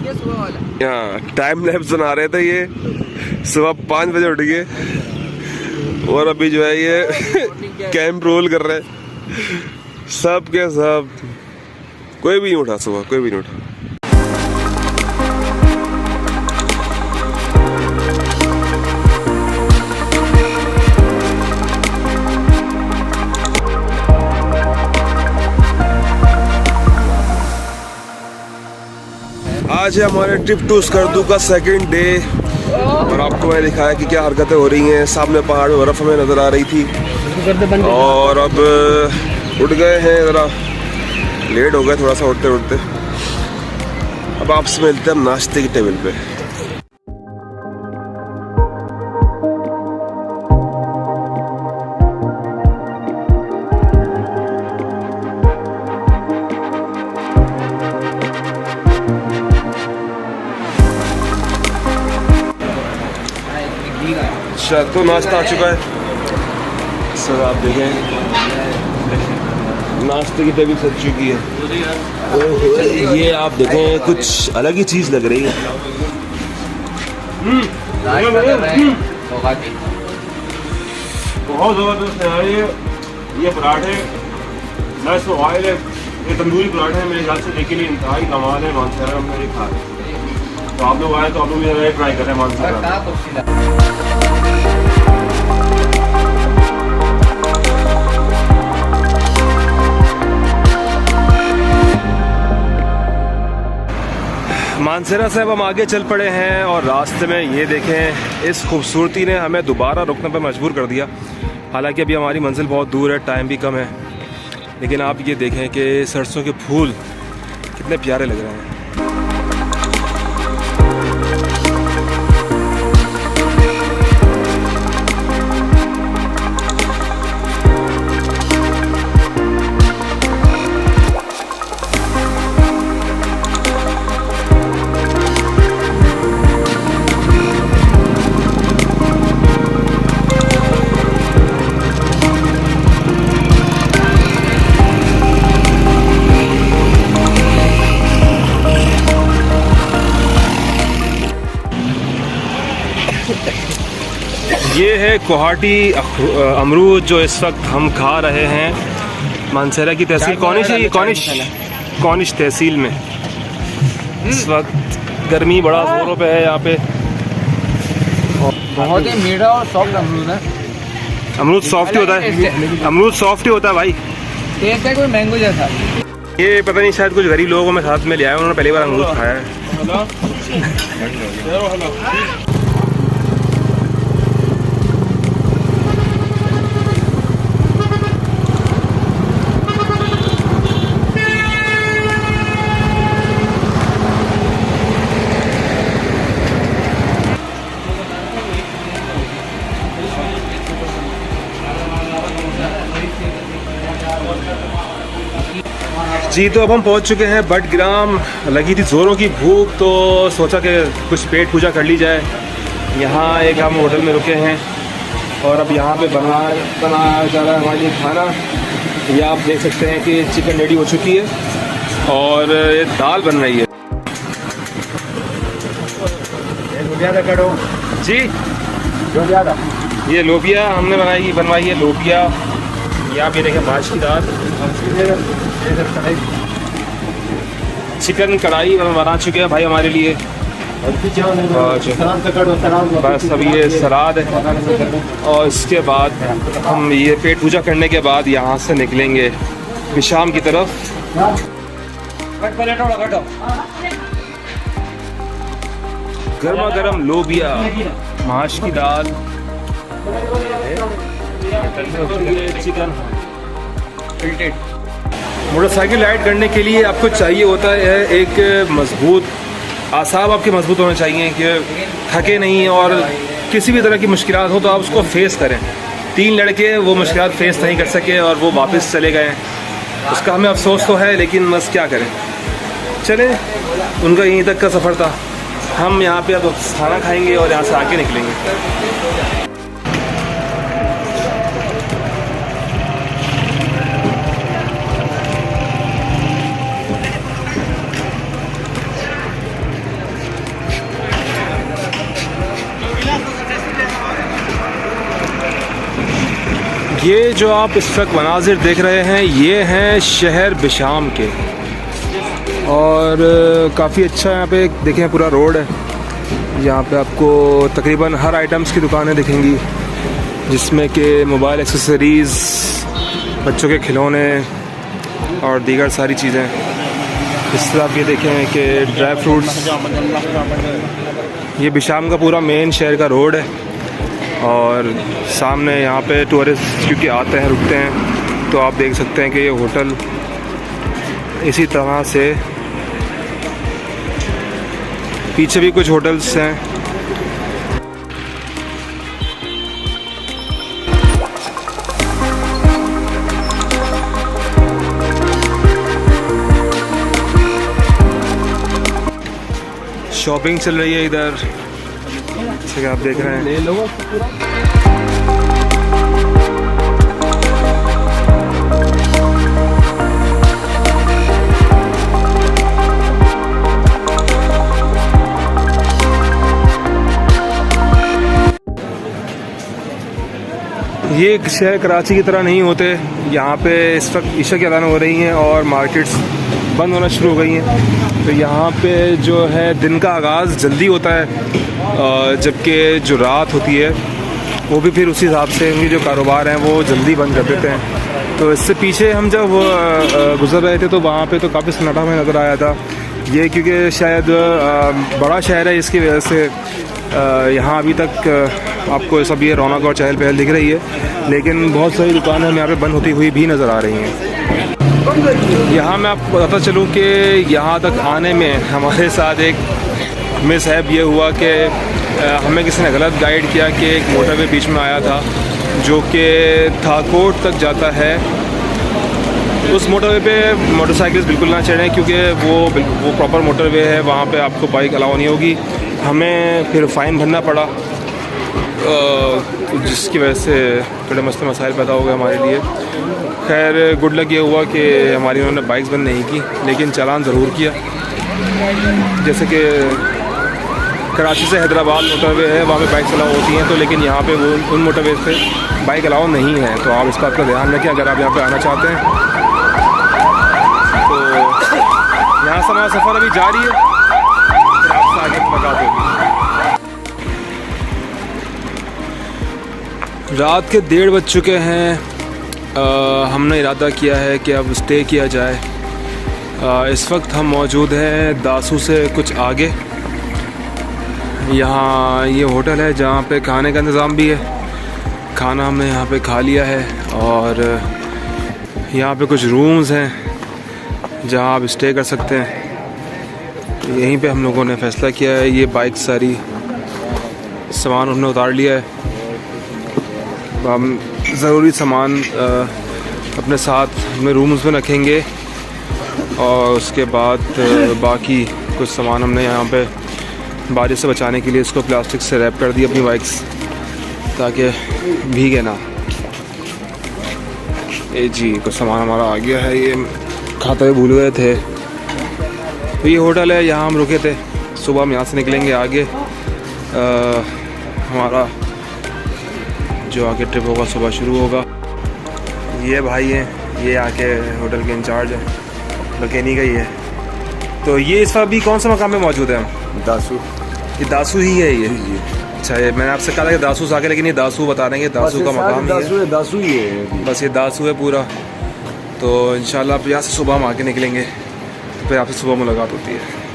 यहाँ time lapse बना रहे थे, ये सुबह 5 बजे उठ गए और अभी जो है ये कैंप रोल कर रहे हैं। सब के सब, कोई भी नहीं उठा सुबह, कोई भी नहीं उठा। आज है हमारे ट्रिप टू स्कर्दू का सेकंड डे और आपको मैंने दिखाया कि क्या हरकतें हो रही हैं। सामने पहाड़ में बर्फ हमें नज़र आ रही थी और अब उठ गए हैं, ज़रा लेट हो गए थोड़ा सा उठते उठते। अब आपसे मिलते हैं हम नाश्ते की टेबल पे। अच्छा, तो नाश्ता आ चुका है सर, आप देखें नाश्ते की टेबल सज चुकी है। ये आप देखें कुछ अलग ही चीज़ लग रही है। बहुत ज़बरदस्त है ये पराठे, प्लस ऑयल है, ये तंदूरी पराठे हैं। मेरे ख्याल से लेकिन इंतहाई कमाल है मानसरा में ये खा रहे। तो आप लोग आए तो आप लोग भी ट्राई करें मानसरा। मानसरा से अब हम आगे चल पड़े हैं और रास्ते में ये देखें इस खूबसूरती ने हमें दोबारा रुकने पर मजबूर कर दिया। हालांकि अभी हमारी मंजिल बहुत दूर है, टाइम भी कम है, लेकिन आप ये देखें कि सरसों के फूल कितने प्यारे लग रहे हैं। ये है कोहाटी अमरूद जो इस वक्त हम खा रहे हैं। मानसरा की तहसील कॉनिश तहसील में इस वक्त गर्मी बड़ा जोरों पे है यहाँ पे। बहुत ही मीठा और सॉफ्ट अमरूद है। अमरूद सॉफ्ट ही होता है, अमरूद सॉफ्ट ही होता है भाई। टेस्ट है कोई मैंगो जैसा। ये पता नहीं शायद कुछ गरीब लोगों में साथ में ले आए, उन्होंने पहली बार अमरूद खाया है। जी तो अब हम पहुंच चुके हैं बटग्राम। लगी थी ज़ोरों की भूख तो सोचा कि कुछ पेट पूजा कर ली जाए। यहाँ एक हम होटल में रुके हैं और अब यहाँ पे बनाया जा रहा है हमारे लिए खाना। ये आप देख सकते हैं कि चिकन रेडी हो चुकी है और ये दाल बन रही है। जी ये लोबिया हमने बनवाई है लोबिया। ये आप ये देखें माश की दाल, चिकन कढ़ाई बना चुके हैं भाई हमारे लिए। बस अभी ये सलाद है और इसके बाद हम ये पेट पूजा करने के बाद यहाँ से निकलेंगे शाम की तरफ। गर्मा गर्म लोबिया, माश की दाल, चिकन। मोटरसाइकिल राइड करने के लिए आपको चाहिए होता है एक मजबूत आसाब, आपके मजबूत होने चाहिए कि थके नहीं और किसी भी तरह की मुश्किलात हो तो आप उसको फेस करें। 3 लड़के वो मुश्किलात फेस नहीं कर सके और वो वापस चले गए। उसका हमें अफसोस तो है, लेकिन बस क्या करें, चलें। उनका यहीं तक का सफ़र था। हम यहाँ पे अब खाना खाएंगे और यहाँ से आके निकलेंगे। ये जो आप इस वक्त मनाजिर देख रहे हैं ये हैं शहर बिशाम के, और काफ़ी अच्छा यहाँ पे देखें पूरा रोड है। यहाँ पे आपको तकरीबन हर आइटम्स की दुकानें दिखेंगी, जिसमें कि मोबाइल एक्सेसरीज़, बच्चों के खिलौने और दीगर सारी चीज़ें। इस तरह आप ये देखें कि ड्राई फ्रूट्स। ये बिशाम का पूरा मेन शहर का रोड है, और सामने यहाँ पे टूरिस्ट क्योंकि आते हैं रुकते हैं, तो आप देख सकते हैं कि ये होटल इसी तरह से, पीछे भी कुछ होटल्स हैं। शॉपिंग चल रही है इधर, जैसे कि आप देख रहे हैं। ले लो। ये शहर कराची की तरह नहीं होते। यहाँ पे इस वक्त ईशा की अज़ान हो रही हैं और मार्केट्स बंद होना शुरू हो गई हैं, तो यहाँ पे जो है दिन का आगाज़ जल्दी होता है, जबकि जो रात होती है वो भी फिर उसी हिसाब से उनके जो कारोबार हैं वो जल्दी बंद कर देते हैं। तो इससे पीछे हम जब गुज़र रहे थे तो वहाँ पे तो काफ़ी सन्नाटा हमें नज़र आया था। ये क्योंकि शायद बड़ा शहर है, इसकी वजह से यहाँ अभी तक आपको सब ये रौनक और चहल पहल दिख रही है, लेकिन बहुत सारी दुकानें हमें यहाँ पे बंद होती हुई भी नज़र आ रही हैं। यहाँ मैं आपको बताता चलूँ कि यहाँ तक आने में हमारे साथ एक मिसहैप ये हुआ कि हमें किसी ने गलत गाइड किया कि एक मोटरवे बीच में आया था जो कि थाकोट तक जाता है। उस मोटरवे पे मोटरसाइकिल्स बिल्कुल ना चढ़ें, क्योंकि वो प्रॉपर मोटरवे है, वहाँ पे आपको बाइक अलाउ नहीं होगी। हमें फिर फ़ाइन भरना पड़ा, जिसकी वजह से थोड़े मसाइल पैदा हो गए हमारे लिए। खैर गुड लक ये हुआ कि हमारी उन्होंने बाइक्स बंद नहीं की, लेकिन चालान ज़रूर किया। जैसे कि कराची से हैदराबाद मोटरवे है, वहाँ पे बाइक्स अलाउ होती हैं, तो लेकिन यहाँ पे वो उन मोटरवे पे बाइक अलाउ नहीं है। तो आप इस बात का ध्यान रखें अगर आप यहाँ पे आना चाहते हैं। तो यहाँ से हमारा सफ़र अभी जारी है, फिर आपसे आगे मुलाकात होगी। रात के 1:30 बज चुके हैं। हमने इरादा किया है कि अब स्टे किया जाए। इस वक्त हम मौजूद हैं दासू से कुछ आगे। यहाँ ये होटल है जहाँ पे खाने का इंतज़ाम भी है। खाना हमने यहाँ पे खा लिया है, और यहाँ पे कुछ रूम्स हैं जहाँ आप स्टे कर सकते हैं। यहीं पे हम लोगों ने फ़ैसला किया है। ये बाइक सारी सामान हमने उतार लिया है। हम ज़रूरी सामान अपने साथ अपने रूम्स में रखेंगे, और उसके बाद बाकी कुछ सामान हमने यहाँ पे बारिश से बचाने के लिए इसको प्लास्टिक से रैप कर दिया अपनी बाइक्स, ताकि भीगे ना। ये जी कुछ सामान हमारा आ गया है, ये खाते हुए भूल गए थे। तो ये होटल है, यहाँ हम रुके थे। सुबह हम यहाँ से निकलेंगे आगे। हमारा जो आगे ट्रिप होगा सुबह शुरू होगा। ये भाई हैं, ये आके होटल के इंचार्ज हैं, बल्कि का ही है। तो ये इस वक्त भी कौन सा मकाम में मौजूद है हम? दासू। ये दासू ही है ये? अच्छा, ये मैंने आपसे कहा था कि दासू से आके, लेकिन ये दासू बता देंगे, दासू का मकाम ही है। दासू ही है, बस ये दासू है पूरा। तो इंशाल्लाह अब यहाँ से सुबह हम आके निकलेंगे, फिर आपसे सुबह मुलाकात होती है।